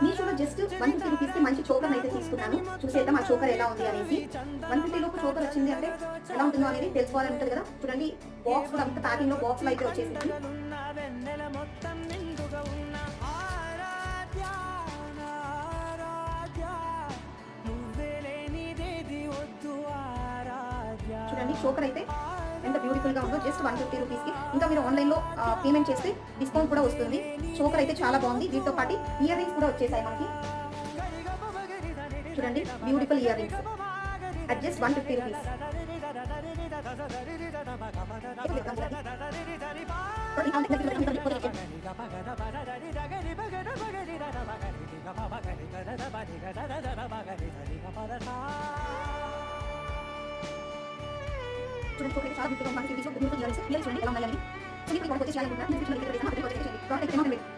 మీషోలో జస్ట్ 150 రూపీస్కి మంచి చోకర్ అయితే తీసుకున్నాను. చూసేద్దాం ఆ చోకర్ ఎలా ఉంది అనేసి. 150 లోపు చోకర్ వచ్చింది అంటే ఎలా ఉంటుందో అనేది తెలుసుకోవాలని ఉంటుంది కదా. చూడండి బాక్స్ కూడా అంత ప్యాకింగ్లో బాక్స్లో అయితే వచ్చేసింది. చూడండి చోకర్ అయితే ఎంత బ్యూటిఫుల్గా ఉందో. జస్ట్ 150 రూపీస్కి. ఇంకా మీరు ఆన్లైన్లో పేమెంట్ చేస్తే డిస్కౌంట్ కూడా వస్తుంది. చోకర్ అయితే చాలా బాగుంది. వీటితో పాటు ఇయర్ రింగ్స్ కూడా వచ్చేసాయి మనకి. చూడండి beautiful ear rings at just 150 rupees. చూడండి చాలా beautiful. 150 rupees beautiful ear rings. Ear rings చూడండి ఎలా ఉన్నాయని. సో మీకు వచ్చేసి చేయాలనుకుంటున్నా.